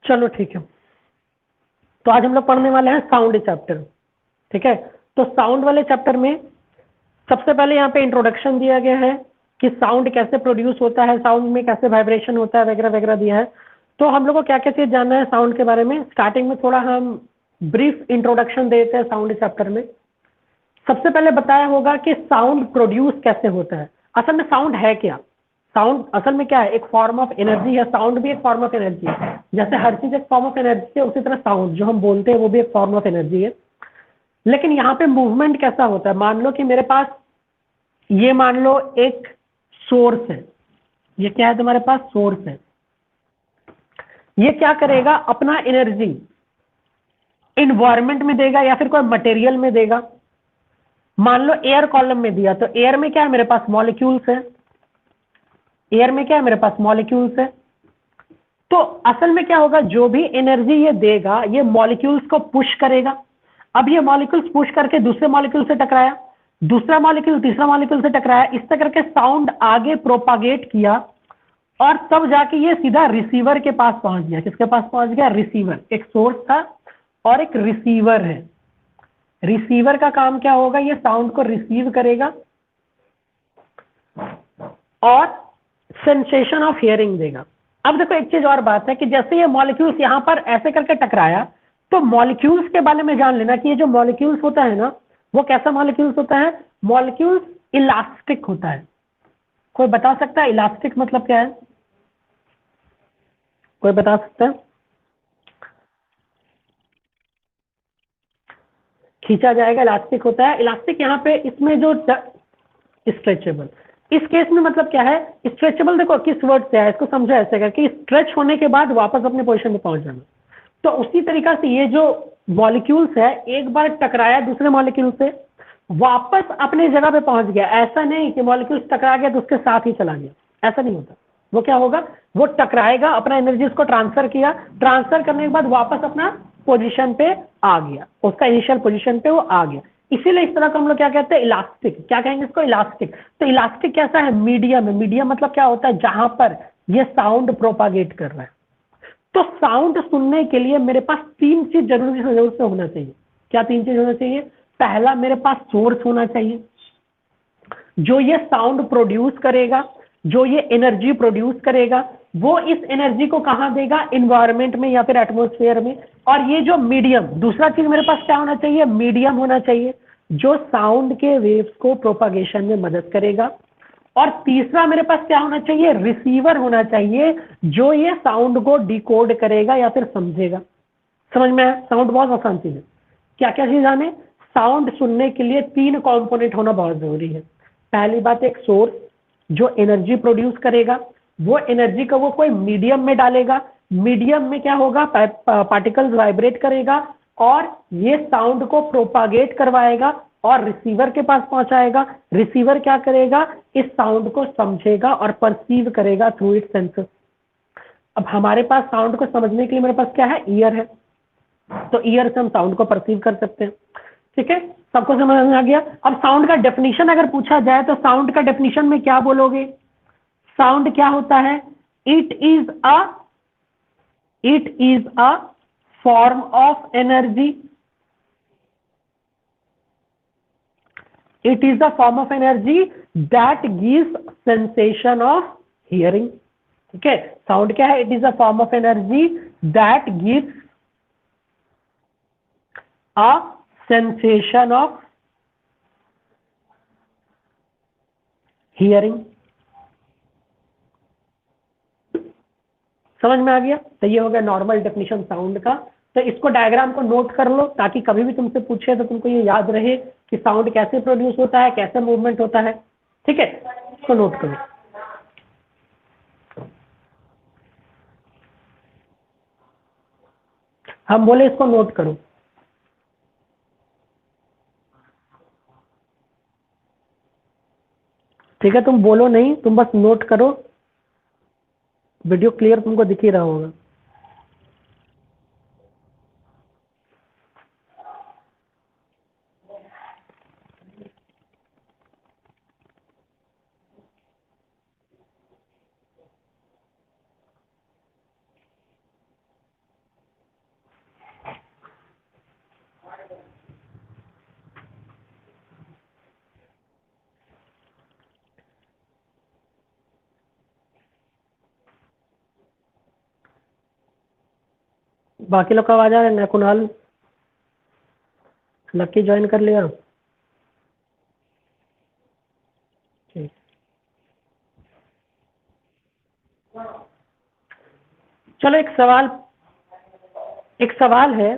चलो ठीक है, तो आज हम लोग पढ़ने वाले हैं साउंड चैप्टर। ठीक है, तो साउंड वाले चैप्टर में सबसे पहले यहाँ पे इंट्रोडक्शन दिया गया है कि साउंड कैसे प्रोड्यूस होता है, साउंड में कैसे वाइब्रेशन होता है वगैरह वगैरह दिया है। तो हम लोग को क्या क्या चीज जानना है साउंड के बारे में। स्टार्टिंग में थोड़ा हम ब्रीफ इंट्रोडक्शन देते हैं साउंड चैप्टर में। सबसे पहले बताया होगा कि साउंड प्रोड्यूस कैसे होता है। असल में साउंड है क्या? साउंड असल में क्या है? एक फॉर्म ऑफ एनर्जी है। साउंड भी एक फॉर्म ऑफ एनर्जी है। जैसे हर चीज एक फॉर्म ऑफ एनर्जी है, उसी तरह साउंड जो हम बोलते हैं वो भी एक फॉर्म ऑफ एनर्जी है। लेकिन यहाँ पे मूवमेंट कैसा होता है? मान लो कि मेरे पास ये मान लो एक सोर्स है। ये क्या है? तुम्हारे पास सोर्स है। ये क्या करेगा? अपना एनर्जी इन्वायरमेंट में देगा या फिर कोई मटेरियल में देगा। मान लो एयर कॉलम में दिया, तो एयर में क्या है? मेरे पास मॉलिक्यूल्स है। एयर में क्या है? मेरे पास मॉलिक्यूल्स है। तो असल में क्या होगा? जो भी एनर्जी ये देगा, ये मॉलिक्यूल्स को पुश करेगा। अब ये मॉलिक्यूल्स पुश करके दूसरे मॉलिक्यूल से टकराया, दूसरा मॉलिक्यूल तीसरा मॉलिक्यूल से टकराया, इस तरह करके साउंड आगे प्रोपागेट किया और तब जाके ये सीधा रिसीवर के पास पहुंच गया। किसके पास पहुंच गया? रिसीवर। एक सोर्स था और एक रिसीवर है। रिसीवर का काम क्या होगा? ये साउंड को रिसीव करेगा और सेंसेशन ऑफ हियरिंग देगा। अब देखो एक चीज और बात है कि जैसे ये मॉलिक्यूल्स यहां पर ऐसे करके टकराया, तो मॉलिक्यूल्स के बारे में जान लेना कि ये जो मॉलिक्यूल्स होता है ना, वो कैसा मॉलिक्यूल्स होता है? मॉलिक्यूल्स इलास्टिक होता है। कोई बता सकता है इलास्टिक मतलब क्या है? कोई बता सकता है? खींचा जाएगा, इलास्टिक होता है। इलास्टिक यहाँ पे इसमें जो स्ट्रेचेबल, इस केस में मतलब क्या है? स्ट्रेचेबल देखो किस वर्ड से है, इसको समझो ऐसे करके, स्ट्रेच होने के बाद वापस अपने पोजीशन पे पहुंच जाना। तो उसी तरीका से ये जो मॉलिक्यूल्स है, एक बार टकराया दूसरे मॉलिक्यूल से, वापस अपने जगह पे पहुंच गया। ऐसा नहीं कि मॉलिक्यूल्स टकरा गया तो उसके साथ ही चला गया, ऐसा नहीं होता। वो क्या होगा? वो टकराएगा, अपना एनर्जी उसको ट्रांसफर किया, ट्रांसफर करने के बाद वापस अपना पोजीशन पे आ गया, उसका इनिशियल पोजीशन पे वो आ गया। इसीलिए इस तरह को हम लोग क्या कहते हैं? इलास्टिक। क्या कहेंगे इसको? इलास्टिक। तो इलास्टिक कैसा है? मीडियम है। मीडियम मतलब क्या होता है? जहां पर ये साउंड प्रोपागेट कर रहा है। तो साउंड सुनने के लिए मेरे पास तीन चीज जरूर से होना चाहिए। क्या तीन चीज होना चाहिए? पहला, मेरे पास सोर्स होना चाहिए जो ये साउंड प्रोड्यूस करेगा, जो ये एनर्जी प्रोड्यूस करेगा। वो इस एनर्जी को कहां देगा? इन्वायरमेंट में या फिर एटमोस्फेयर में। और ये जो मीडियम, दूसरा चीज मेरे पास क्या होना चाहिए? मीडियम होना चाहिए जो साउंड के वेव्स को प्रोपागेशन में मदद करेगा। और तीसरा मेरे पास क्या होना चाहिए? रिसीवर होना चाहिए जो ये साउंड को डिकोड करेगा या फिर समझेगा। समझ में आया? साउंड बहुत आसान चीज है। क्या क्या चीज आने? साउंड सुनने के लिए तीन कंपोनेंट होना बहुत जरूरी है। पहली बात, एक सोर्स जो एनर्जी प्रोड्यूस करेगा। वो एनर्जी को वो कोई मीडियम में डालेगा। मीडियम में क्या होगा? पार्टिकल्स वाइब्रेट करेगा और ये साउंड को प्रोपागेट करवाएगा और रिसीवर के पास पहुंचाएगा। रिसीवर क्या करेगा? इस साउंड को समझेगा और परसीव करेगा थ्रू इट सेंसेस। अब हमारे पास साउंड को समझने के लिए मेरे पास क्या है? ईयर है। तो ईयर से हम साउंड को परसीव कर सकते हैं। ठीक है, सबको समझ में आ गया? अब साउंड का डेफिनेशन अगर पूछा जाए तो साउंड का डेफिनेशन में क्या बोलोगे? साउंड क्या होता है? It is a it is a form of energy. It is a form of energy that gives sensation of hearing. ठीक है, साउंड क्या है? It is a form of energy that gives a sensation of hearing. समझ में आ गया? तो ये हो गया नॉर्मल डेफिनेशन साउंड का। तो इसको डायग्राम को नोट कर लो ताकि कभी भी तुमसे पूछे तो तुमको ये याद रहे कि साउंड कैसे प्रोड्यूस होता है, कैसे मूवमेंट होता है। ठीक है, इसको नोट करो। हम बोले इसको नोट करो। ठीक है, तुम बोलो नहीं, तुम बस नोट करो। वीडियो क्लियर तुमको दिख ही रहा होगा। बाकी लोग का आवाज आ रहा है ना? कुणाल, लक्की ज्वाइन कर लिया? ठीक। चलो एक सवाल है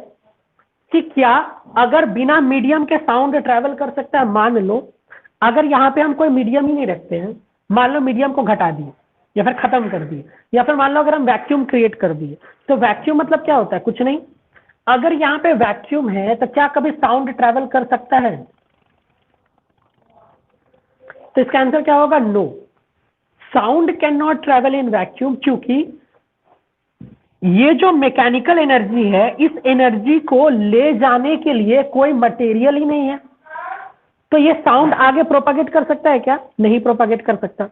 कि क्या अगर बिना मीडियम के साउंड ट्रैवल कर सकता है? मान लो अगर यहाँ पे हम कोई मीडियम ही नहीं रखते हैं, मान लो मीडियम को घटा दिए या फिर खत्म कर दिए, या फिर मान लो अगर हम वैक्यूम क्रिएट कर दिए, तो वैक्यूम मतलब क्या होता है? कुछ नहीं। अगर यहाँ पे वैक्यूम है तो क्या कभी साउंड ट्रैवल कर सकता है? तो इसका आंसर क्या होगा? No, sound can not travel in vacuum, क्योंकि ये जो मैकेनिकल एनर्जी है, इस एनर्जी को ले जाने के लिए कोई मटेरियल ही नहीं है। तो ये साउंड आगे प्रोपागेट कर सकता है क्या? नहीं प्रोपागेट कर सकता।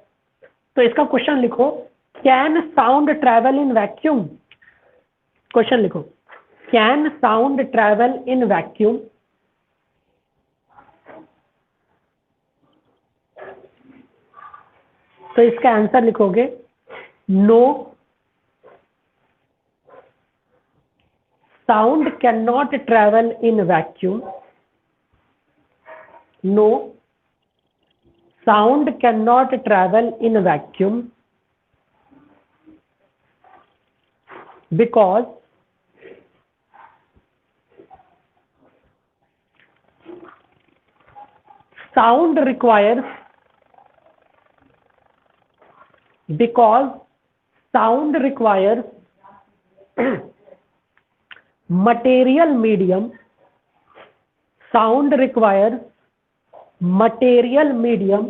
तो इसका क्वेश्चन लिखो, can sound travel in vacuum? Question लिखो, can sound travel in vacuum? तो इसका आंसर लिखोगे no, sound can not travel in vacuum. No, sound cannot travel in vacuum because sound requires material medium. Sound requires material medium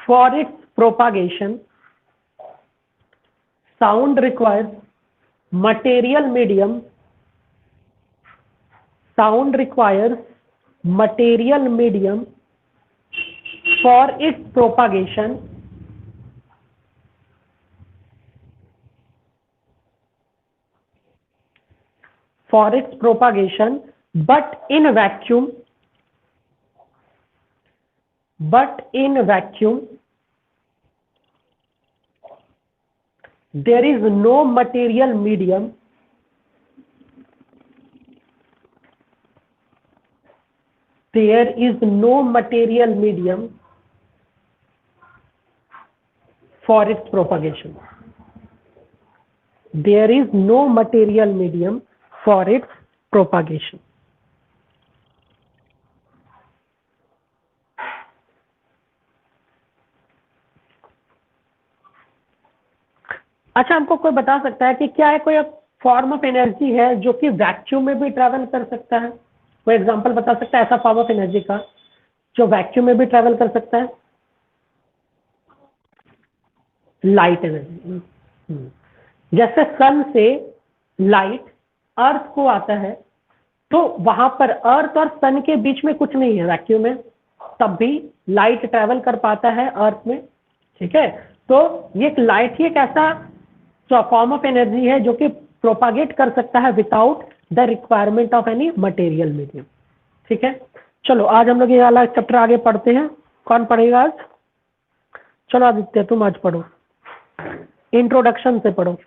for its propagation. Sound requires material medium. Sound requires material medium for its propagation. For its propagation, but in vacuum, there is no material medium. There is no material medium for its propagation. There is no material medium for its propagation. अच्छा, हमको कोई बता सकता है कि क्या है कोई फॉर्म ऑफ एनर्जी है जो कि वैक्यूम में भी ट्रैवल कर सकता है? कोई एग्जांपल बता सकता है ऐसा फॉर्म ऑफ एनर्जी का जो वैक्यूम में भी ट्रैवल कर सकता है? Light energy. जैसे सन से लाइट अर्थ को आता है, तो वहां पर अर्थ और सन के बीच में कुछ नहीं है वैक्यूम में, तब भी लाइट ट्रैवल कर पाता है अर्थ में। ठीक है, तो ये लाइट ही एक ऐसा फॉर्म ऑफ एनर्जी है जो कि प्रोपागेट कर सकता है without the requirement of any material medium. ठीक है, चलो आज हम लोग ये वाला चैप्टर आगे पढ़ते हैं। कौन पढ़ेगा आज? चलो आदित्य तुम आज पढ़ो, इंट्रोडक्शन से पढ़ो।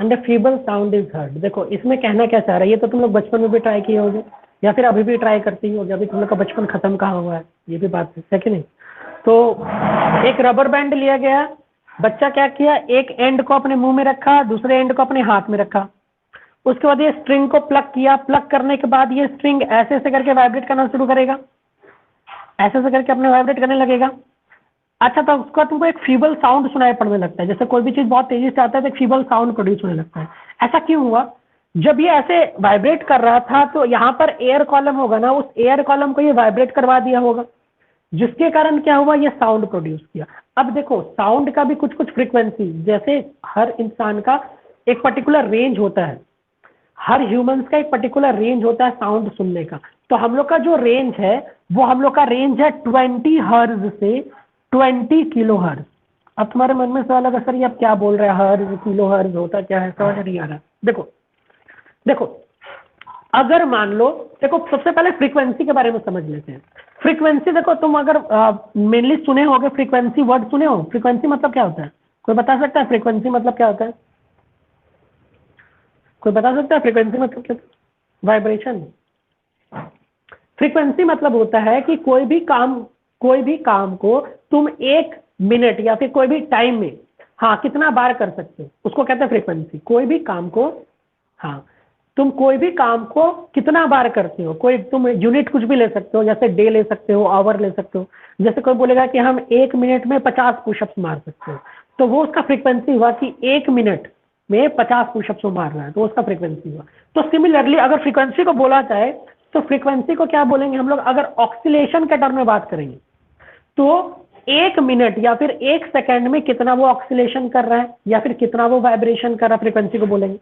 And the feeble sound is heard. देखो इसमें कहना क्या चाह रहा है, ये तो तुम लोग बचपन में भी ट्राई किए होगे या फिर अभी भी ट्राई करती होगे, अभी तुम लोग का बचपन खत्म कहाँ हुआ है, ये भी बात है कि नहीं? तो एक रबर बैंड लिया गया, बच्चा क्या किया, एक एंड को अपने मुंह में रखा, दूसरे एंड को अपने हाथ में रखा, उसके बाद ये स्ट्रिंग को प्लग किया, प्लग करने के बाद ये स्ट्रिंग ऐसे ऐसे करके वाइब्रेट करना शुरू करेगा, ऐसे ऐसे करके अपने वाइब्रेट करने लगेगा। अच्छा, तो उसका तुमको एक फीबल साउंड सुनाई पड़ने लगता है, जैसे कोई भी चीज बहुत तेजी से आता है तो एक फीबल साउंड प्रोड्यूस होने लगता है। ऐसा क्यों हुआ? जब ये ऐसे वाइब्रेट कर रहा था तो यहाँ पर एयर कॉलम होगा ना, उस एयर कॉलम को ये वाइब्रेट करवा दिया होगा, जिसके कारण क्या हुआ, ये साउंड प्रोड्यूस किया। अब देखो साउंड का भी कुछ कुछ फ्रीक्वेंसी, जैसे हर इंसान का एक पर्टिकुलर रेंज होता है, हर ह्यूमंस का एक पर्टिकुलर रेंज होता है साउंड सुनने का। तो हम लोग का जो रेंज है वो हम लोग का रेंज है 20 हर्ज से 20 किलो हर्ज। अब तुम्हारे मन में सवाल लगा, सर ये आप क्या बोल रहे हैं, हर्ज किलो हर्ज होता क्या है, समझ नहीं आ रहा। देखो देखो, अगर मान लो, देखो सबसे पहले फ्रीक्वेंसी के बारे में समझ लेते हैं। फ्रीक्वेंसी देखो, तुम अगर मेनली सुने होगे फ्रीक्वेंसी वर्ड, सुने हो फ्रीक्वेंसी मतलब क्या होता है? कोई बता सकता है फ्रीक्वेंसी मतलब क्या होता है? कोई बता सकता है फ्रीक्वेंसी मतलब क्या? वाइब्रेशन। फ्रीक्वेंसी मतलब होता है कि कोई भी काम को तुम 1 मिनट या फिर कोई भी टाइम में, हाँ, कितना बार कर सकते हो, उसको कहते हैं फ्रीक्वेंसी। कोई भी काम को, हाँ, तुम कोई भी काम को कितना बार करते हो, कोई तुम यूनिट कुछ भी ले सकते हो, जैसे डे ले सकते हो, आवर ले सकते हो। जैसे कोई बोलेगा कि हम 1 मिनट में 50 पुशअप्स मार सकते हो, तो वो उसका फ्रीक्वेंसी हुआ कि 1 मिनट में 50 पुशअप्स मार रहा है, तो उसका फ्रीक्वेंसी हुआ। तो सिमिलरली अगर फ्रीक्वेंसी को बोला जाए तो फ्रीक्वेंसी को क्या बोलेंगे हम लोग, अगर ऑक्सीलेशन के टर्म में बात करेंगे तो 1 मिनट या फिर 1 सेकेंड में कितना वो ऑक्सीलेशन कर रहा है या फिर कितना वो वाइब्रेशन कर रहा है, फ्रीक्वेंसी को बोलेंगे।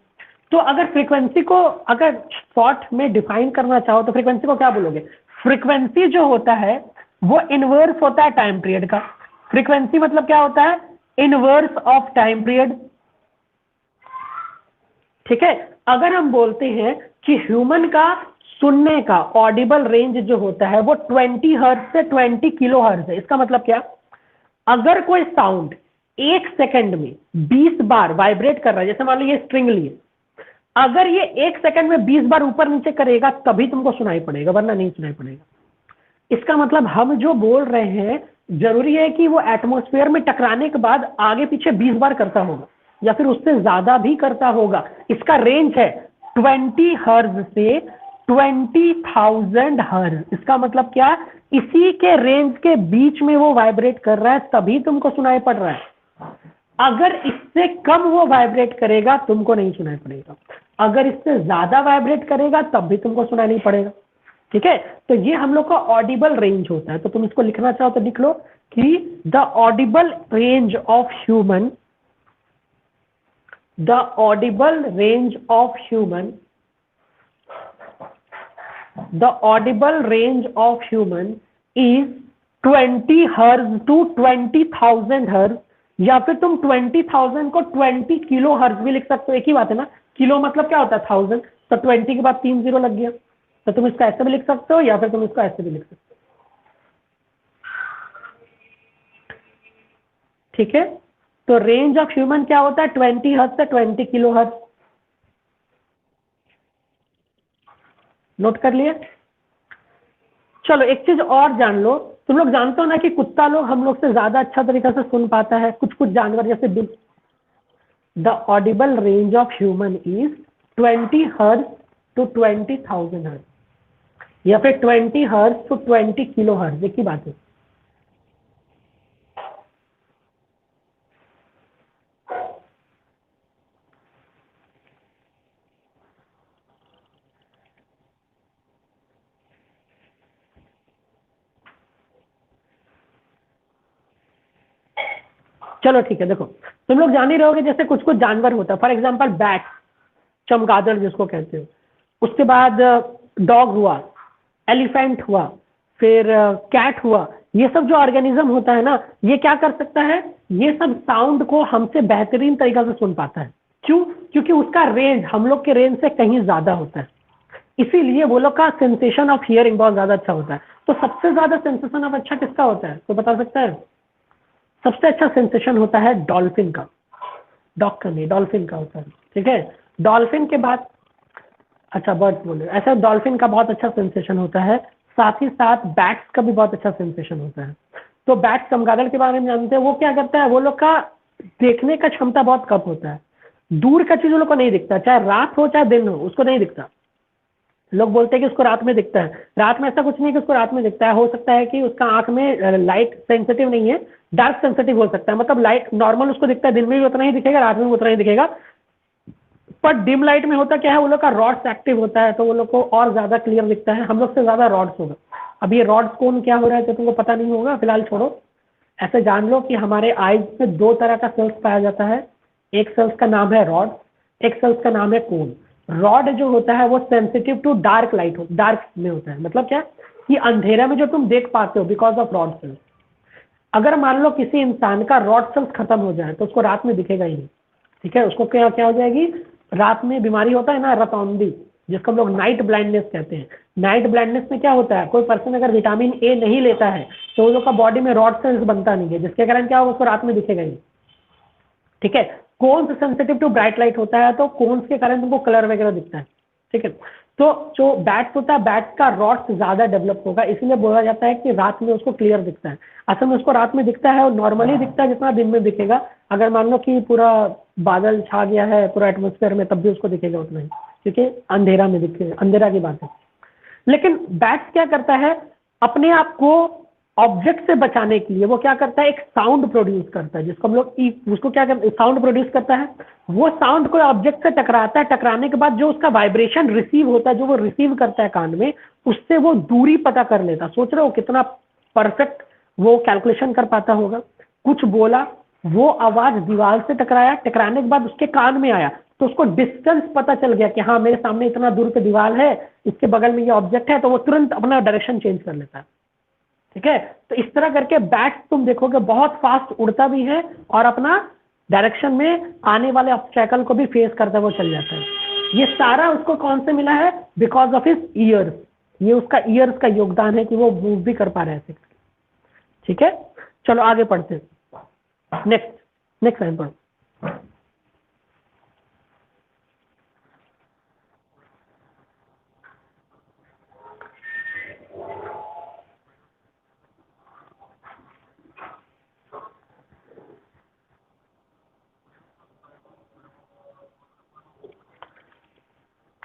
तो अगर फ्रीक्वेंसी को अगर शॉर्ट में डिफाइन करना चाहो तो फ्रीक्वेंसी को क्या बोलोगे? फ्रीक्वेंसी जो होता है वो इनवर्स होता है टाइम पीरियड का। फ्रीक्वेंसी मतलब क्या होता है? Inverse of time period. ठीक है। अगर हम बोलते हैं कि ह्यूमन का सुनने का ऑडिबल रेंज जो होता है वो 20 हर्ट्ज से 20 किलो हर्ट्ज है, इसका मतलब क्या? अगर कोई साउंड 1 सेकंड में 20 बार वाइब्रेट कर रहा है, जैसे मान लो ये स्ट्रिंग लिए, अगर ये 1 सेकंड में 20 बार ऊपर नीचे करेगा तभी तुमको सुनाई पड़ेगा, वरना नहीं सुनाई पड़ेगा। इसका मतलब हम जो बोल रहे हैं जरूरी है कि वो एटमॉस्फेयर में टकराने के बाद आगे पीछे 20 बार करता होगा या फिर उससे ज्यादा भी करता होगा। इसका रेंज है 20 हर्ज से 20,000 हर्ज। इसका मतलब क्या? इसी के रेंज के बीच में वो वाइब्रेट कर रहा है तभी तुमको सुनाई पड़ रहा है। अगर इससे कम वो वाइब्रेट करेगा तुमको नहीं सुनाई पड़ेगा, अगर इससे ज्यादा वाइब्रेट करेगा तब भी तुमको सुनाई नहीं पड़ेगा। ठीक है। तो ये हम लोग का ऑडिबल रेंज होता है। तो तुम इसको लिखना चाहो तो लिख लो कि the audible range of human, the audible range of human, the audible range of human is 20 हर्ज टू 20,000 हर्ज, या फिर तुम 20,000 को 20 किलो हर्ज भी लिख सकते हो, एक ही बात है ना। किलो मतलब क्या होता है? 1000, तो 20 के बाद 3 जीरो लग गया, तो तुम इसको ऐसे भी लिख सकते हो या फिर तुम इसको ऐसे भी लिख सकते हो। ठीक है। तो रेंज ऑफ ह्यूमन क्या होता है? 20 हर्ट्ज से 20 किलो हर्ट्ज। नोट कर लिए? चलो एक चीज और जान लो, तुम लोग जानते हो ना कि कुत्ता लोग हम लोग से ज्यादा अच्छा तरीका से सुन पाता है, कुछ कुछ जानवर जैसे बिल। The audible range of human is 20 hertz to 20,000 hertz, या फिर 20 हर्ट्ज टू 20 किलो हर्ट्ज, एक ही बात है। चलो ठीक है। देखो तुम लोग जान ही रहोगे जैसे कुछ कुछ जानवर होता है, फॉर एग्जाम्पल बैट, चमगादड़ जिसको कहते हो, उसके बाद डॉग हुआ, एलिफेंट हुआ, फिर कैट हुआ। ये सब जो ऑर्गेनिज्म होता है ना, ये क्या कर सकता है? ये सब साउंड को हमसे बेहतरीन तरीका से सुन पाता है। क्यों? क्योंकि उसका रेंज हम लोग के रेंज से कहीं ज्यादा होता है, इसीलिए वो लोग का सेंसेशन ऑफ हियरिंग बहुत ज्यादा अच्छा होता है। तो सबसे ज्यादा सेंसेशन ऑफ अच्छा किसका होता है, तो बता सकता है? सबसे अच्छा सेंसेशन होता है डॉल्फिन का। डॉग का नहीं, डॉल्फिन का होता है। ठीक है। डॉल्फिन के बाद, अच्छा बर्ड्स बोले, ऐसा डॉल्फिन का बहुत अच्छा सेंसेशन होता है। साथ ही साथ बैट्स का भी बहुत अच्छा सेंसेशन होता है। तो बैट्स, चमगादड़ के बारे में जानते हैं, वो क्या करता है, वो लोग का देखने का क्षमता बहुत कम होता है, दूर का चीज वो लोग को नहीं दिखता, चाहे रात हो चाहे दिन हो उसको नहीं दिखता। लोग बोलते हैं कि उसको रात में दिखता है, रात में ऐसा कुछ नहीं कि उसको रात में दिखता है, हो सकता है कि उसका आंख में लाइट सेंसिटिव नहीं है, डार्क सेंसिटिव हो सकता है, मतलब लाइट नॉर्मल उसको दिखता है, दिन में भी उतना ही दिखेगा, रात में भी उतना ही दिखेगा, पर डिम लाइट में होता क्या है, वो लोग का रॉड्स एक्टिव होता है तो वो लोग को और ज्यादा क्लियर दिखता है, हम लोग से ज्यादा रॉड्स होगा। अब ये रॉड्स कौन क्या हो रहा है तो तुमको पता नहीं होगा, फिलहाल छोड़ो। ऐसे जान लो कि हमारे आईज में दो तरह का सेल्स पाया जाता है, एक सेल्स का नाम है रॉड, एक सेल्स का नाम है कोन। रॉड जो होता है वो सेंसिटिव टू डार्क लाइट हो, डार्क में होता है, मतलब क्या कि अंधेरा में जो तुम देख पाते हो बिकॉज ऑफ रॉड सेल्स। अगर मान लो किसी इंसान का रॉड सेल्स खत्म हो जाए तो उसको रात में दिखेगा ही नहीं, ठीक है, उसको क्या क्या हो जाएगी, रात में बीमारी होता है ना रतौंधी, जिसको हम लोग नाइट ब्लाइंडनेस कहते हैं। नाइट ब्लाइंडनेस में क्या होता है, कोई पर्सन अगर विटामिन ए नहीं लेता है तो उन लोग का बॉडी में रॉड सेल्स बनता नहीं है, जिसके कारण क्या होगा, उसको रात में दिखेगा ही, ठीक है। Cones sensitive to bright light होता है तो कोन्स के कारण तुमको कलर वगैरह दिखता है, ठीक है। तो जो बैट होता है, बैट का रॉड्स ज्यादा डेवलप होगा, इसीलिए बोला जाता है कि रात में उसको क्लियर दिखता है। असल में उसको रात में दिखता है और नॉर्मली दिखता है जितना दिन में दिखेगा। अगर मान लो कि पूरा बादल छा गया है पूरा एटमोस्फेयर में, तब भी उसको दिखेगा उतना ही, क्योंकि अंधेरा में दिखेगा, अंधेरा की बात है। लेकिन बैट्स क्या करता है, अपने आप को ऑब्जेक्ट से बचाने के लिए वो क्या करता है, एक साउंड प्रोड्यूस करता है, जिसको हम लोग उसको क्या करते हैं, साउंड प्रोड्यूस करता है। वो साउंड कोई ऑब्जेक्ट से टकराता है, टकराने के बाद जो उसका वाइब्रेशन रिसीव होता है, जो वो रिसीव करता है कान में, उससे वो दूरी पता कर लेता। सोच रहे हो कितना परफेक्ट वो कैलकुलेशन कर पाता होगा। कुछ बोला, वो आवाज दीवार से टकराया, टकराने के बाद उसके कान में आया तो उसको डिस्टेंस पता चल गया कि हाँ मेरे सामने इतना दूर पे दीवार है, इसके बगल में ये ऑब्जेक्ट है, तो वो तुरंत अपना डायरेक्शन चेंज कर लेता है, ठीक है। तो इस तरह करके बैट तुम देखोगे बहुत फास्ट उड़ता भी है और अपना डायरेक्शन में आने वाले ऑब्स्टैकल को भी फेस करता हुआ चल जाता है। ये सारा उसको कौन से मिला है, बिकॉज ऑफ हिज ईयर्स। ये उसका ईयर्स का योगदान है कि वो मूव भी कर पा रहे हैं, ठीक है। चलो आगे पढ़ते हैं, नेक्स्ट नेक्स्ट लाइन पढ़ो।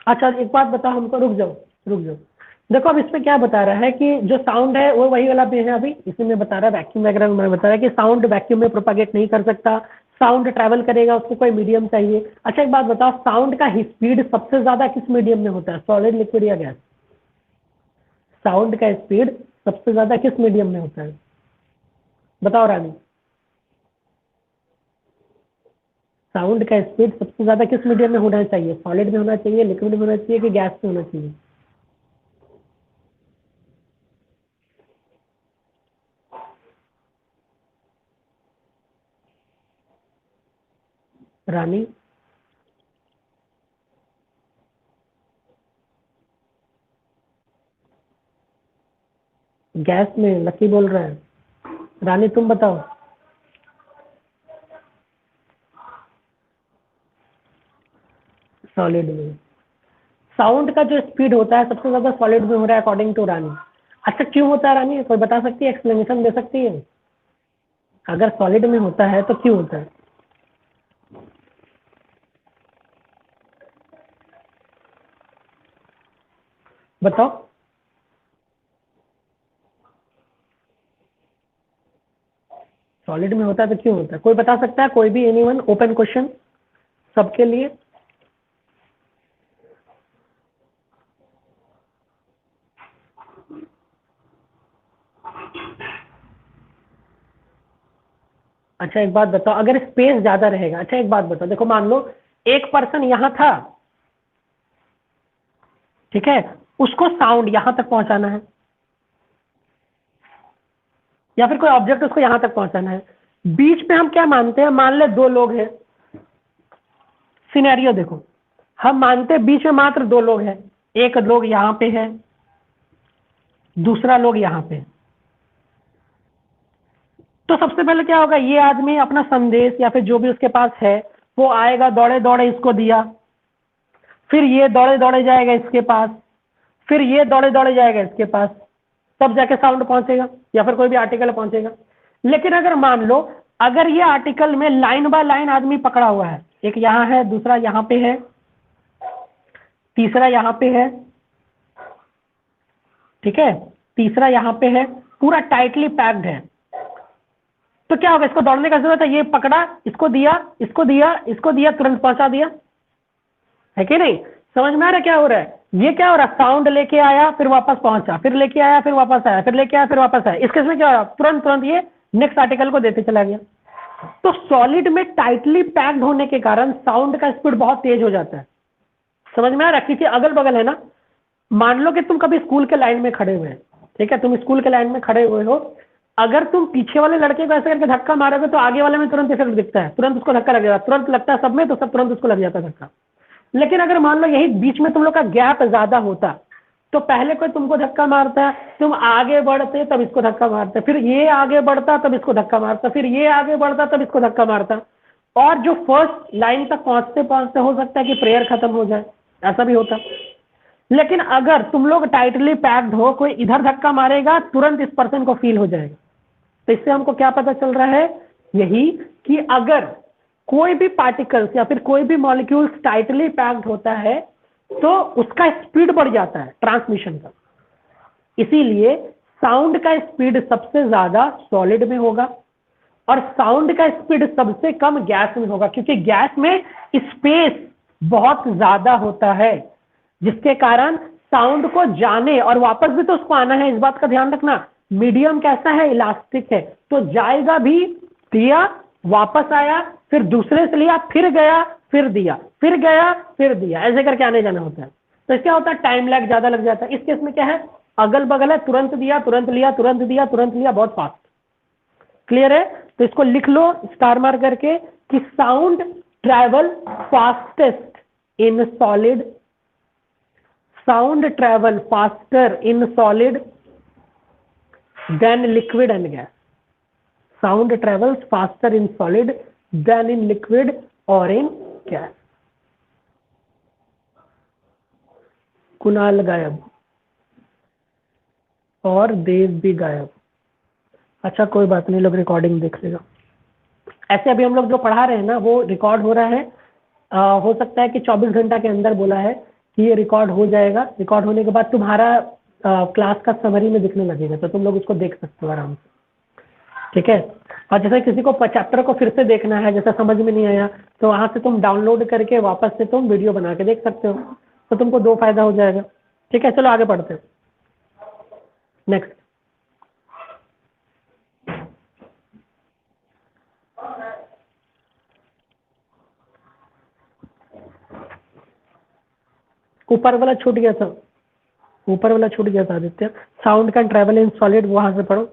अच्छा एक बात बताओ हमको, रुक जाओ रुक जाओ। देखो अब इसमें क्या बता रहा है कि जो साउंड है वो वही वाला भी है, अभी इसमें में बता रहा है वैक्यूम वगैरह में बता रहा है कि साउंड वैक्यूम में प्रोपागेट नहीं कर सकता, साउंड ट्रैवल करेगा उसको कोई मीडियम चाहिए। अच्छा एक बात बताओ, साउंड का स्पीड सबसे ज्यादा किस मीडियम में होता है, सॉलिड लिक्विड या गैस? साउंड का स्पीड सबसे ज्यादा किस मीडियम में होता है, बताओ रानी। साउंड का स्पीड सबसे ज्यादा किस मीडियम में होना चाहिए, सॉलिड में होना चाहिए, लिक्विड में होना चाहिए कि गैस में होना चाहिए? रानी गैस में, लकी बोल रहा है। रानी तुम बताओ। सॉलिड में। साउंड का जो स्पीड होता है सबसे ज्यादा सॉलिड में हो रहा है अकॉर्डिंग टू रानी। अच्छा क्यों होता है रानी, कोई बता सकती है, एक्सप्लेनेशन दे सकती है? अगर सॉलिड में होता है तो क्यों होता है, बताओ। सॉलिड में होता है तो क्यों होता है, कोई बता सकता है, कोई भी, एनीवन, ओपन क्वेश्चन सबके लिए। अच्छा एक बात बताओ, अगर स्पेस ज्यादा रहेगा, अच्छा एक बात बताओ, देखो मान लो एक पर्सन यहां था, ठीक है, उसको साउंड यहां तक पहुंचाना है, या फिर कोई ऑब्जेक्ट उसको यहां तक पहुंचाना है। बीच में हम क्या मानते हैं, मान ले दो लोग हैं, सिनेरियो देखो, हम मानते हैं बीच में मात्र दो लोग हैं, एक लोग यहां पे है, दूसरा लोग यहां पे है। तो सबसे पहले क्या होगा, ये आदमी अपना संदेश या फिर जो भी उसके पास है वो आएगा, दौड़े दौड़े इसको दिया, फिर ये दौड़े दौड़े जाएगा इसके पास, फिर ये दौड़े दौड़े जाएगा इसके पास, तब जाके साउंड पहुंचेगा या फिर कोई भी आर्टिकल पहुंचेगा। लेकिन अगर मान लो, अगर ये आर्टिकल में लाइन बाय लाइन आदमी पकड़ा हुआ है, एक यहाँ है, दूसरा यहाँ पे है, तीसरा यहाँ पे है, ठीक है, तीसरा यहाँ पे है, पूरा टाइटली पैक्ड है, तो क्या होगा, इसको दौड़ने का जरूरत है, ये पकड़ा, इसको दिया, इसको दिया, इसको दिया, तुरंत पहुंचा दिया, है कि नहीं? समझ में आ रहा है क्या हो रहा है? ये क्या हो रहा है, साउंड लेके आया फिर वापस पहुंचा, फिर लेके आया फिर वापस आया, फिर लेके आया फिर वापस आया। इस केस में क्या हो रहा है, तुरंत तुरंत ये नेक्स्ट आर्टिकल को देते चला गया। तो सॉलिड में टाइटली पैक्ड होने के कारण साउंड का स्पीड बहुत तेज हो जाता है। समझ में आ रहा है? क्योंकि अगल बगल है ना, मान लो कि तुम कभी स्कूल के लाइन में खड़े हुए हैं, ठीक है, तुम स्कूल के लाइन में खड़े हुए हो, अगर तुम पीछे वाले लड़के को ऐसे करके धक्का मारोगे तो आगे वाले में तुरंत इफेक्ट दिखता है, तुरंत उसको धक्का लगेगा, तुरंत लगता है सब में, तो सब तुरंत उसको लग जाता है धक्का। लेकिन अगर मान लो यही बीच में तुम लोग का गैप ज्यादा होता, तो पहले कोई तुमको धक्का मारता, तुम आगे बढ़ते तब इसको धक्का मारते, फिर ये आगे बढ़ता तब इसको धक्का मारता, फिर ये आगे बढ़ता तब इसको धक्का मारता, और जो फर्स्ट लाइन तक पहुंचते पहुंचते हो सकता है कि प्रेयर खत्म हो जाए, ऐसा भी होता। लेकिन अगर तुम लोग टाइटली पैक्ड हो, कोई इधर धक्का मारेगा तुरंत इस पर्सन को फील हो जाएगा। तो इससे हमको क्या पता चल रहा है, यही कि अगर कोई भी पार्टिकल्स या फिर कोई भी मॉलिक्यूल्स टाइटली पैक्ड होता है तो उसका स्पीड बढ़ जाता है ट्रांसमिशन का। इसीलिए साउंड का स्पीड सबसे ज्यादा सॉलिड में होगा और साउंड का स्पीड सबसे कम गैस में होगा, क्योंकि गैस में स्पेस बहुत ज्यादा होता है, जिसके कारण साउंड को जाने और वापस भी तो उसको आना है, इस बात का ध्यान रखना। मीडियम कैसा है, इलास्टिक है, तो जाएगा भी, दिया, वापस आया, फिर दूसरे से लिया, फिर गया, फिर दिया, फिर गया, फिर दिया, ऐसे करके आने जाना होता है। तो क्या होता है, टाइम लैग ज्यादा लग जाता है। इस केस में क्या है, अगल बगल है, तुरंत दिया, तुरंत लिया, तुरंत दिया, तुरंत लिया, बहुत फास्ट। क्लियर है? तो इसको लिख लो स्टार मार करके कि sound travel fastest in solid, sound travel faster in solid than liquid and gas. Sound travels faster in solid than in liquid और इन गैस। कुणाल गायब और देव भी गायब। अच्छा कोई बात नहीं, लोग रिकॉर्डिंग देख लेगा। ऐसे अभी हम लोग जो पढ़ा रहे हैं ना वो रिकॉर्ड हो रहा है। हो सकता है कि 24 घंटा के अंदर बोला है कि ये रिकॉर्ड हो जाएगा। रिकॉर्ड होने के बाद तुम्हारा क्लास का समरी में दिखने लगेगा, तो तुम लोग उसको देख सकते हो आराम से, ठीक है। और जैसे किसी को चैप्टर को फिर से देखना है, जैसे समझ में नहीं आया, तो वहां से तुम डाउनलोड करके वापस से तुम वीडियो बना के देख सकते हो, तो तुमको दो फायदा हो जाएगा। ठीक है, चलो आगे बढ़ते हैं। नेक्स्ट, ऊपर वाला छूट गया था, ऊपर वाला छूट गया था Aditya. Sound can travel in solid, वहां से पढ़ो।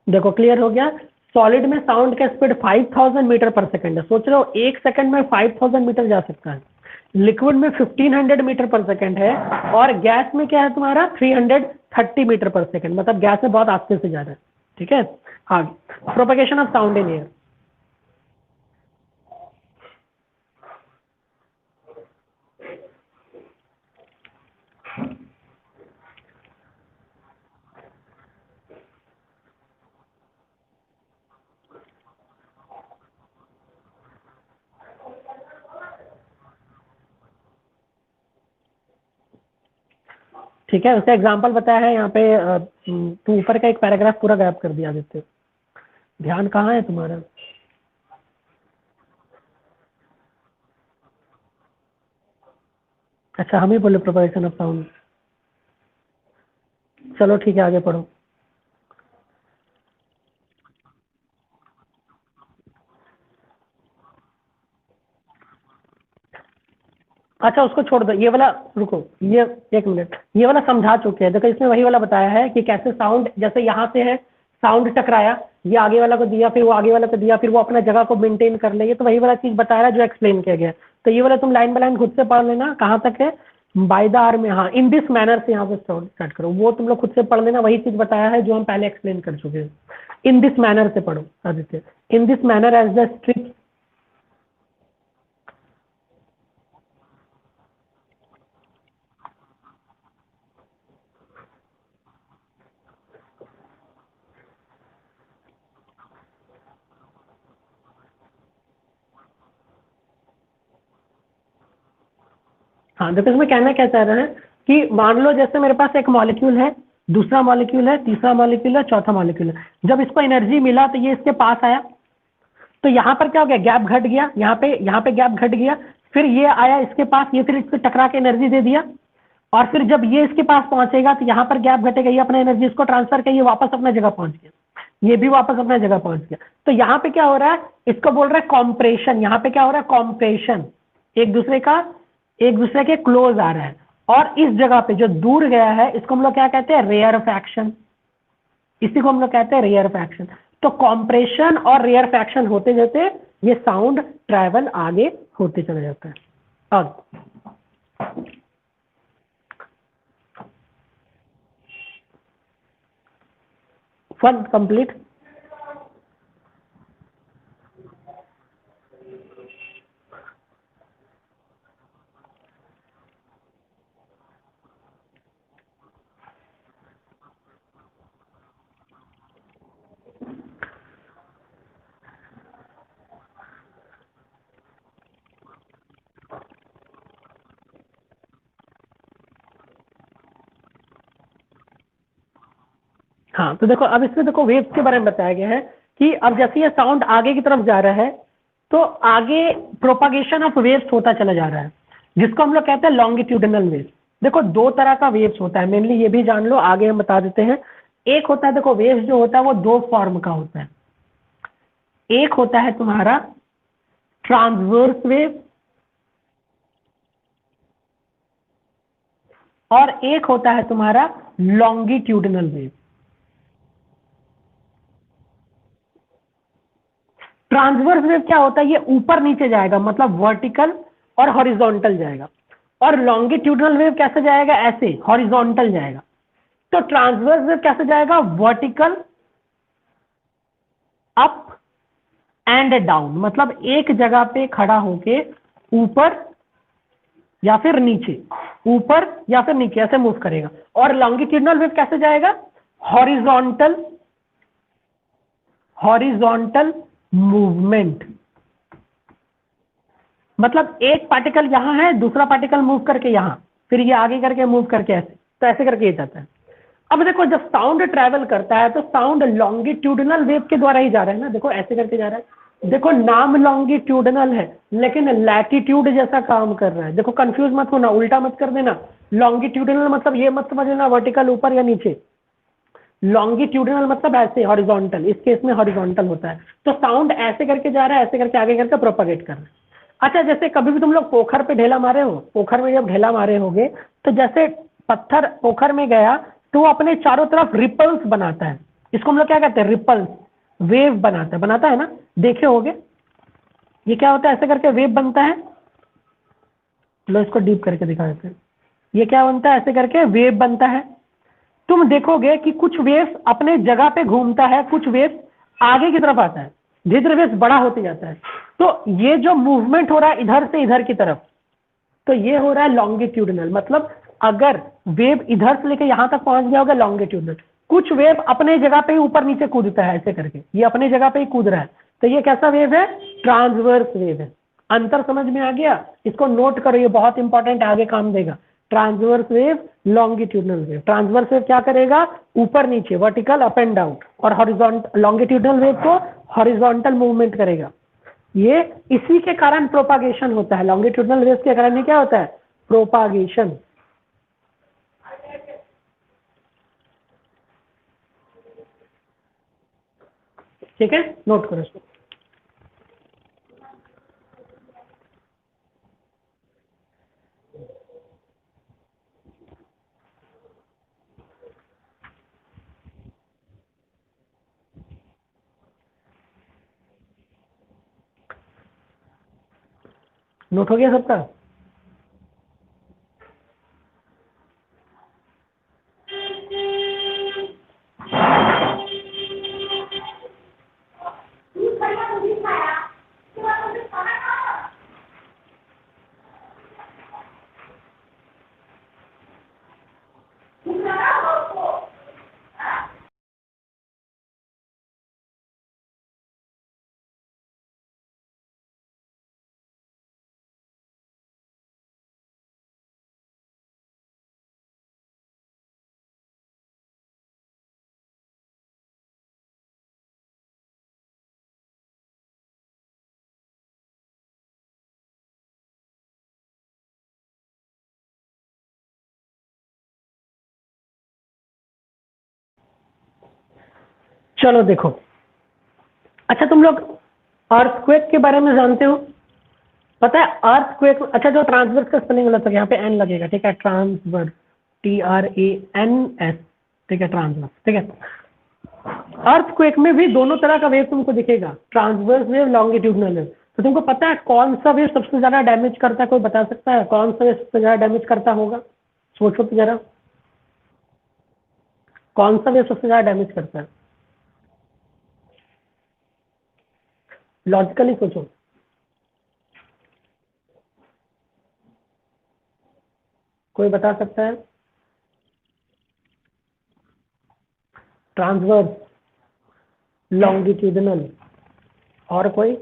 देखो क्लियर हो गया। सॉलिड में साउंड का स्पीड 5000 मीटर पर सेकंड है। सोच रहे हो एक सेकंड में 5000 मीटर जा सकता है। लिक्विड में 1500 मीटर पर सेकंड है और गैस में क्या है तुम्हारा 330 मीटर पर सेकंड, मतलब गैस में बहुत आस्ते से जा रहा है। ठीक है, आगे propagation of sound in air. ठीक है, उसका एग्जांपल बताया है यहाँ पे। तू ऊपर का एक पैराग्राफ पूरा गायब कर दिया देते, ध्यान कहाँ है तुम्हारा? अच्छा हम ही बोले प्रोपगेशन ऑफ साउंड। चलो ठीक है, आगे पढ़ो। अच्छा उसको छोड़ दो, ये वाला रुको, ये एक मिनट, ये वाला समझा चुके हैं। देखो इसमें वही वाला बताया है कि कैसे साउंड, जैसे यहाँ से है, साउंड टकराया, ये आगे वाला को दिया, फिर वो आगे वाला को दिया, फिर वो अपना जगह को मेंटेन कर ले, ये तो वही वाला चीज बताया है जो एक्सप्लेन किया गया। तो ये वाला तुम लाइन बाय लाइन खुद से पढ़ लेना, कहाँ तक है, बाय द आर में, हाँ इन दिस मैनर से यहाँ पे स्टार्ट करो, वो तुम लोग खुद से पढ़ लेना, वही चीज बताया है जो हम पहले एक्सप्लेन कर चुके हैं। इन दिस मैनर से पढ़ो Aditya, in this manner as the strip. हाँ, देखो इसमें कहना क्या चाह रहे हैं कि मान लो जैसे मेरे पास एक मॉलिक्यूल है, दूसरा मॉलिक्यूल है, तीसरा मॉलिक्यूल है, चौथा मॉलिक्यूल है। जब इसको एनर्जी मिला तो ये इसके पास आया, तो यहाँ पर क्या हो गया, गैप घट गया, यहाँ पे गैप घट गया, फिर ये आया इसके पास, ये फिर इसको टकरा के एनर्जी दे दिया, और फिर जब ये इसके पास पहुंचेगा तो यहाँ पर गैप घटेगा, ये अपना एनर्जी इसको ट्रांसफर कर, ये वापस अपना जगह पहुंच गया, ये भी वापस अपना जगह पहुंच गया। तो यहाँ पे क्या हो रहा है, इसको बोल रहा है कॉम्प्रेशन। यहाँ पे क्या हो रहा है, कॉम्प्रेशन, एक दूसरे के क्लोज आ रहा है। और इस जगह पे जो दूर गया है इसको हम लोग क्या कहते हैं, रेयरफैक्शन। इसी को हम लोग कहते हैं रेयरफैक्शन। तो कॉम्प्रेशन और रेयरफैक्शन होते जाते ये साउंड ट्रैवल आगे होते चले जाता है। अब फन कंप्लीट। हाँ, तो देखो अब इसमें देखो वेव्स के बारे में बताया गया है कि अब जैसे ये साउंड आगे की तरफ जा रहा है तो आगे प्रोपागेशन ऑफ वेव्स होता चला जा रहा है, जिसको हम लोग कहते हैं लॉन्गिट्यूडिनल वेव्स। देखो दो तरह का वेव्स होता है, मेनली ये भी जान लो, आगे हम बता देते हैं। एक होता है, देखो वेव्स जो होता है वो दो फॉर्म का होता है। एक होता है तुम्हारा ट्रांसवर्स वेव और एक होता है तुम्हारा लॉन्गिट्यूडिनल वेव। ट्रांसवर्स वेव क्या होता है, ये ऊपर नीचे जाएगा, मतलब वर्टिकल और हॉरिजॉन्टल जाएगा। और लॉन्गिट्यूडिनल वेव कैसे जाएगा, ऐसे हॉरिजॉन्टल जाएगा। तो ट्रांसवर्स वेव कैसे जाएगा, वर्टिकल अप एंड डाउन, मतलब एक जगह पे खड़ा होके ऊपर या फिर नीचे, ऊपर या फिर नीचे ऐसे मूव करेगा। और लॉन्गिट्यूडिनल वेव कैसे जाएगा, हॉरिजॉन्टल हॉरिजॉन्टल मूवमेंट, मतलब एक पार्टिकल यहां है, दूसरा पार्टिकल मूव करके यहां, फिर ये आगे करके मूव करके ऐसे, तो ऐसे करके ये जाता है। अब देखो जब साउंड ट्रैवल करता है तो साउंड लॉन्गिट्यूडिनल वेव के द्वारा ही जा रहा है ना, देखो ऐसे करके जा रहा है। देखो नाम लॉन्गिट्यूडिनल है लेकिन लैटिट्यूड जैसा काम कर रहा है। देखो कंफ्यूज मत होना, उल्टा मत कर देना। लॉन्गिट्यूडिनल मतलब ये मत समझ लेना वर्टिकल ऊपर या नीचे, लॉन्गिट्यूडिनल मतलब ऐसे हॉरिजॉन्टल, इस केस में हॉरिजॉन्टल होता है। तो साउंड ऐसे करके जा रहा है, ऐसे करके आगे करके प्रोपागेट कर रहा है। अच्छा, जैसे कभी भी तुम लोग पोखर पे ढेला मारे हो, पोखर में जब ढेला मारे होगे तो जैसे पत्थर पोखर में गया तो वो अपने चारों तरफ रिपल्स बनाता है। इसको हम लोग क्या कहते हैं, रिपल्स, वेव बनाता है ना, देखे होगे। ये क्या होता है, ऐसे करके वेव बनता है। लो इसको डीप करके दिखा देते हैं। ये क्या बनता है, ऐसे करके वेव बनता है। तुम देखोगे कि कुछ वेव्स अपने जगह पे घूमता है, कुछ वेव्स आगे की तरफ आता है, धीरे धीरे वेव्स बड़ा होते जाता है। तो ये जो मूवमेंट हो रहा है इधर से इधर की तरफ, तो ये हो रहा है लॉन्गिट्यूडिनल। मतलब अगर वेव इधर से लेके यहां तक पहुंच गया होगा लॉन्गिट्यूडिनल। कुछ वेव अपने जगह पे ही ऊपर नीचे कूदता है ऐसे करके, ये अपने जगह पे ही कूद रहा है, तो ये कैसा वेव है, ट्रांसवर्स वेव है। अंतर समझ में आ गया, इसको नोट करो, ये बहुत इंपॉर्टेंट, आगे काम देगा। Transverse wave, longitudinal wave. Transverse wave क्या करेगा, ऊपर नीचे, वर्टिकल अप एंड डाउन, और हॉरिजॉन्टल, लॉन्गिट्यूडिनल वेव को हॉरिजॉन्टल मूवमेंट करेगा। ये इसी के कारण प्रोपागेशन होता है, लॉन्गिट्यूडिनल वेव्स के कारण क्या होता है, प्रोपागेशन। ठीक है, नोट करो इसको। नोट हो गया सबका। चलो देखो, अच्छा तुम लोग अर्थक्वेक के बारे में जानते हो? पता है अर्थक्वेक, अच्छा जो ट्रांसवर्स का स्पेलिंग गलत है, यहाँ पे एन लगेगा, ठीक है, ट्रांसवर्स, TRANS, ठीक है, ट्रांसवर्स, ठीक है। अर्थक्वेक में भी दोनों तरह का वेव तुमको दिखेगा, ट्रांसवर्स वेव, लॉन्गिट्यूडनल वेव। तो तुमको पता है कौन सा वेव सबसे ज्यादा डैमेज करता है? कोई बता सकता है कौन सा वेव सबसे ज्यादा डैमेज करता होगा? सोचो तो जरा, कौन सा वेव सबसे ज्यादा डैमेज करता है? लॉजिकली सोचो। कोई बता सकता है? ट्रांसवर्स, लॉन्गिट्यूडनल, और कोई?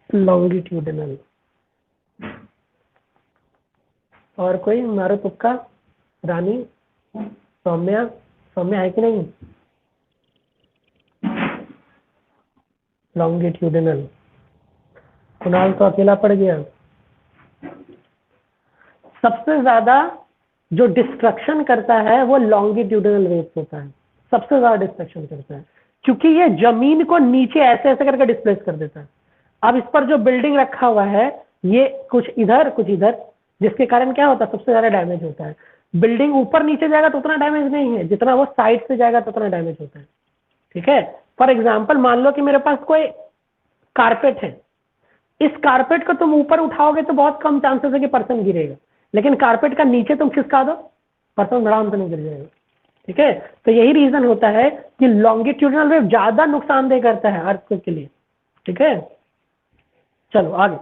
लॉन्गिट्यूडनल, और कोई? मारो तुक्का। रानी, सौम्या, सौम्या है कि नहीं? लॉन्गिट्यूडनल। कुणाल तो अकेला पड़ गया। सबसे ज्यादा जो डिस्ट्रक्शन करता है वो लॉन्गिट्यूडनल वेव्स होता है, सबसे ज्यादा डिस्ट्रक्शन करता है, क्योंकि ये जमीन को नीचे ऐसे ऐसे करके डिस्प्लेस कर देता है। अब इस पर जो बिल्डिंग रखा हुआ है, ये कुछ इधर कुछ इधर, जिसके कारण क्या होता है, सबसे ज्यादा डैमेज होता है। बिल्डिंग ऊपर नीचे जाएगा तो उतना डैमेज नहीं है, जितना वो साइड से जाएगा तो उतना डैमेज होता है, ठीक है। फॉर एग्जाम्पल मान लो कि मेरे पास कोई कारपेट है, इस कारपेट को तुम ऊपर उठाओगे तो बहुत कम चांसेस है कि पर्सन गिरेगा, लेकिन कारपेट का नीचे तुम खिसका दो, पर्सन आराम से नहीं गिर जाएगा, ठीक है। तो यही रीजन होता है कि लॉन्गिट्यूडनल वेव ज्यादा नुकसानदेह करता है अर्थक्वेक के लिए, ठीक है। चलो आगे।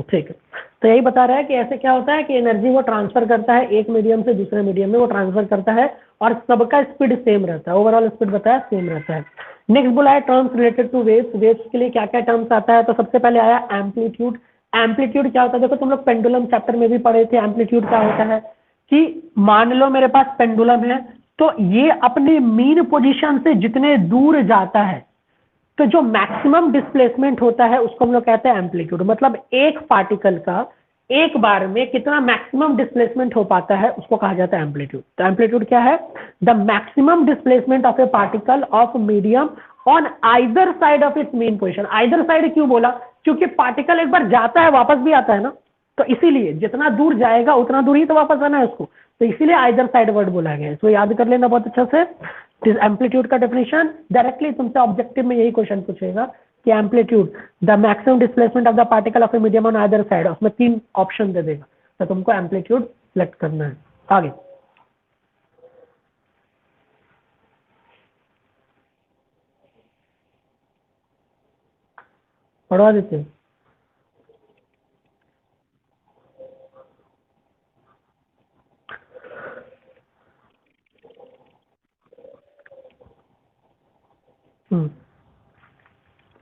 ठीक है, तो यही बता रहा है कि ऐसे क्या होता है कि एनर्जी वो ट्रांसफर करता है एक मीडियम से दूसरे मीडियम में, वो ट्रांसफर करता है और सबका स्पीड सेम रहता है, ओवरऑल स्पीड बताया सेम रहता है। नेक्स्ट बोला है terms related two waves, waves के लिए क्या क्या टर्म्स आता है? तो सबसे पहले आया एम्पलीट्यूड। एम्पलीट्यूड क्या होता है? देखो तुम लोग पेंडुलम चैप्टर में भी पढ़े थे, एम्पलीट्यूड क्या होता है कि मान लो मेरे पास पेंडुलम है, तो ये अपनी मीन पोजीशन से जितने दूर जाता है, तो जो मैक्सिमम डिस्प्लेसमेंट होता है उसको हम लोग कहते हैं एम्पलीट्यूड। मतलब एक पार्टिकल का एक बार में कितना मैक्सिमम डिस्प्लेसमेंट हो पाता है उसको कहा जाता है एम्पलीट्यूड। तो एम्पलीट्यूड क्या है? The maximum displacement of A particle of medium on either side of its main position. Either side क्यों बोला? क्योंकि पार्टिकल एक बार जाता है वापस भी आता है ना, तो इसीलिए जितना दूर जाएगा उतना दूर ही तो वापस आना है उसको, तो इसीलिए आइदर साइड वर्ड बोला गया है। इसको याद कर लेना बहुत अच्छा से। एम्पलीट्यूड का डेफिनेशन डायरेक्टली तुमसे ऑब्जेक्टिव में यही क्वेश्चन पूछेगा कि amplitude the maximum displacement of the particle of a medium on other side, उसमें 3 ऑप्शन दे देगा, तो तुमको एम्पलीट्यूड सिलेक्ट करना है। आगे पढ़वा देते हैं।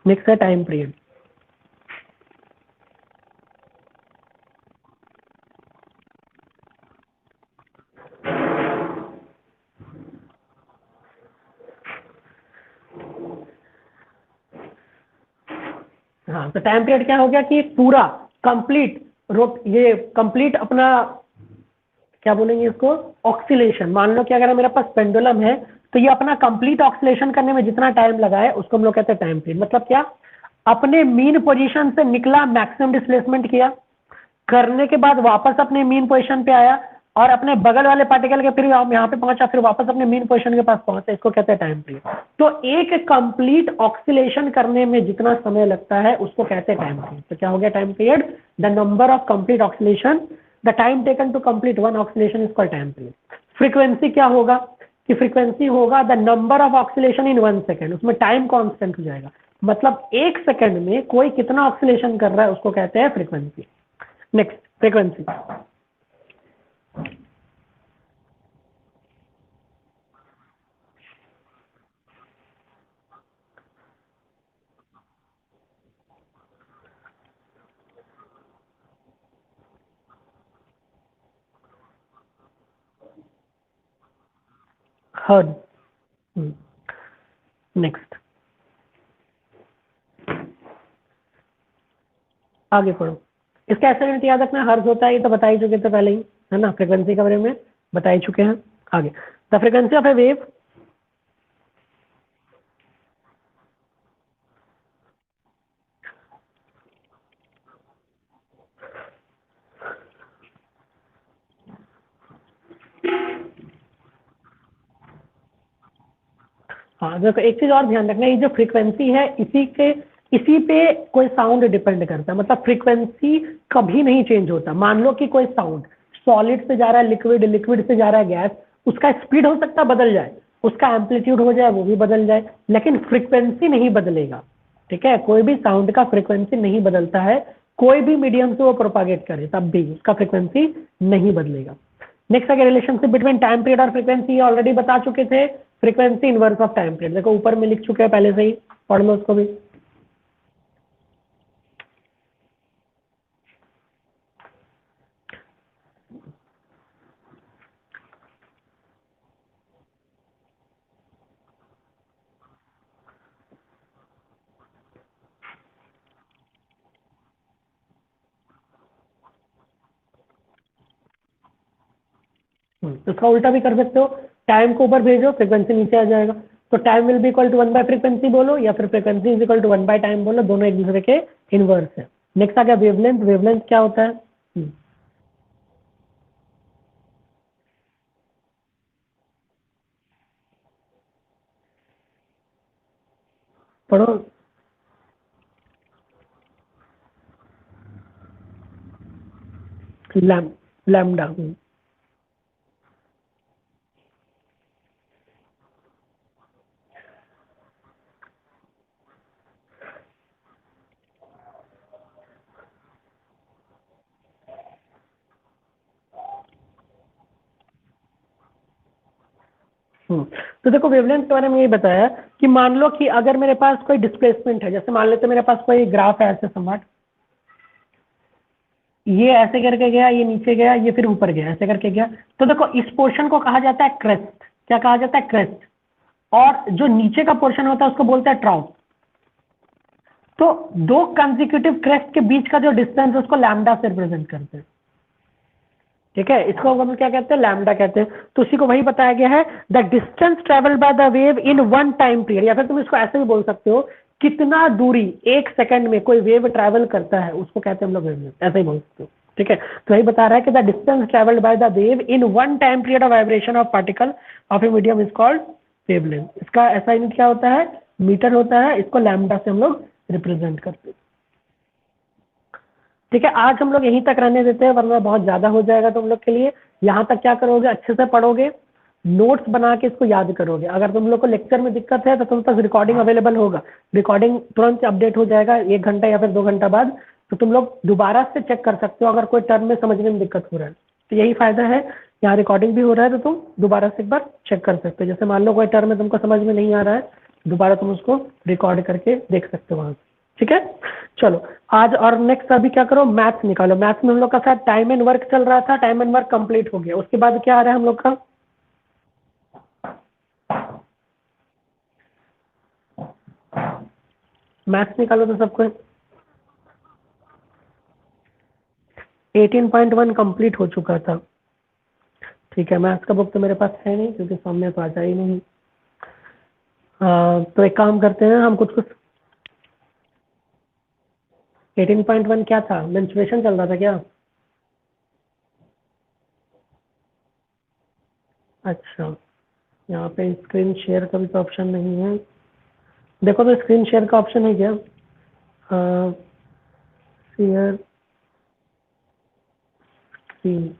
नेक्स्ट है टाइम पीरियड। हाँ, तो टाइम पीरियड क्या हो गया कि पूरा कंप्लीट रोट, ये कंप्लीट अपना क्या बोलेंगे इसको, ऑक्सीलेशन। मान लो कि अगर मेरे पास पेंडुलम है तो ये अपना कंप्लीट ऑक्सीलेशन करने में जितना टाइम लगा है उसको हम लोग कहते हैं टाइम पीरियड। मतलब क्या? अपने मीन पोजीशन से निकला, मैक्सिमम डिस्प्लेसमेंट किया, करने के बाद वापस अपने मीन पोजीशन पे आया और अपने बगल वाले पार्टिकल के फिर यहाँ पे पहुंचा, फिर वापस अपने मीन पोजीशन के पास पहुंचा, इसको कहते हैं टाइम पीरियड। तो एक कंप्लीट ऑक्सीलेशन करने में जितना समय लगता है उसको कहते हैं टाइम पीरियड। तो क्या हो गया time period? The number of complete oscillation, the time taken to complete one oscillation is called time period. Frequency क्या होगा कि फ्रीक्वेंसी होगा the number of oscillation in 1 second, उसमें टाइम कांस्टेंट हो जाएगा, मतलब 1 सेकंड में कोई कितना ऑक्सीलेशन कर रहा है उसको कहते हैं frequency. Next frequency. Hertz. Next, आगे पढ़ो। इसका ऐसा यूनिट याद रखना, हर्ट्ज होता है, ये तो बता ही चुके थे पहले ही, है ना, फ्रीक्वेंसी के बारे में बता ही चुके हैं। आगे, the frequency of A wave, हाँ देखो एक चीज और ध्यान रखना, ये जो फ्रीक्वेंसी है इसी पे कोई साउंड डिपेंड करता है, मतलब फ्रीक्वेंसी कभी नहीं चेंज होता। मान लो कि कोई साउंड सॉलिड से जा रहा है लिक्विड, लिक्विड से जा रहा है गैस, उसका स्पीड हो सकता है बदल जाए, उसका एम्पलीट्यूड हो जाए वो भी बदल जाए, लेकिन फ्रीक्वेंसी नहीं बदलेगा। ठीक है, कोई भी साउंड का फ्रीक्वेंसी नहीं बदलता है, कोई भी मीडियम से वो प्रोपागेट करे तब भी उसका फ्रीक्वेंसी नहीं बदलेगा। नेक्स्ट अगर रिलेशनशिप बिटवीन टाइम पीरियड और फ्रीक्वेंसी ऑलरेडी बता चुके थे, frequency inverse of time period, देखो ऊपर में लिख चुके हैं पहले से ही, पढ़ लो उसको भी। तो इसका उल्टा भी कर सकते हो, टाइम को ऊपर भेजो फ्रीक्वेंसी नीचे आ जाएगा, तो time will be equal to 1 by frequency बोलो, या फिर frequency is equal to 1 by time बोलो, दोनों एक दूसरे के इनवर्स है। नेक्स्ट आ गया वेवलेंथ, वेवलेंथ क्या होता है? पढ़ो। लैम्डा। तो देखो वेवलेंथ के बारे में ये बताया कि मान लो कि अगर मेरे पास कोई डिस्प्लेसमेंट है, जैसे मान लेते मेरे पास कोई ग्राफ है ऐसे सम्राट, ये ऐसे करके गया, ये नीचे गया, ये फिर ऊपर गया, ऐसे करके गया, तो देखो इस पोर्शन को कहा जाता है क्रेस्ट। क्या कहा जाता है? क्रेस्ट। और जो नीचे का पोर्शन होता है उसको बोलते हैं ट्राउट। तो दो कंसेक्यूटिव क्रेस्ट के बीच का जो डिस्टेंस है उसको लैम्डा से रिप्रेजेंट करते हैं। ठीक है, इसको हम क्या कहते हैं? लैम्डा कहते हैं। तो उसी को वही बताया गया है, the distance travelled by the wave in one time period, या फिर तुम इसको ऐसे भी बोल सकते हो, कितना दूरी एक सेकंड में कोई वेव ट्रैवल करता है उसको कहते हैं हम लोग वेवलेंथ, ऐसे ही बोल सकते हो। ठीक है, तो वही बता रहा है कि the distance travelled by the wave in one time period of vibration of particle of a medium is called wavelength. इसका ऐसा यूनिट क्या होता है? मीटर होता है, इसको लैम्डा से हम लोग रिप्रेजेंट करते हैं। ठीक है, आज हम लोग यहीं तक रहने देते हैं वरना बहुत ज्यादा हो जाएगा तुम लोग के लिए। यहाँ तक क्या करोगे? अच्छे से पढ़ोगे, नोट्स बना के इसको याद करोगे। अगर तुम लोग को लेक्चर में दिक्कत है तो तुम पास रिकॉर्डिंग अवेलेबल होगा, रिकॉर्डिंग तुरंत अपडेट हो जाएगा 1 घंटा या फिर 2 घंटा बाद, तो तुम लोग दोबारा से चेक कर सकते हो अगर कोई टर्म में समझने में दिक्कत हो रहा है। तो यही फायदा है, यहाँ रिकॉर्डिंग भी हो रहा है तो तुम दोबारा से एक बार चेक कर सकते हो। जैसे मान लो कोई टर्म में तुमको समझ में नहीं आ रहा है, दोबारा तुम उसको रिकॉर्ड करके देख सकते हो वहां से। ठीक है, चलो आज और नेक्स्ट अभी क्या करो? मैथ्स निकालो। मैथ्स में हम लोग का साथ टाइम एंड वर्क चल रहा था, टाइम एंड वर्क कंप्लीट हो गया, उसके बाद क्या आ रहा है हम लोग का? मैथ्स निकालो तो सबको। 18.1 कंप्लीट हो चुका था। ठीक है, मैथ्स का बुक तो मेरे पास है नहीं क्योंकि सामने तो आता ही नहीं। तो एक काम करते हैं हम, कुछ कुछ 18.1 क्या था? मेंस्ट्रुएशन चल रहा था क्या? अच्छा, यहाँ पे स्क्रीन शेयर का भी तो ऑप्शन नहीं है। देखो तो स्क्रीन शेयर का ऑप्शन है क्या? Share screen.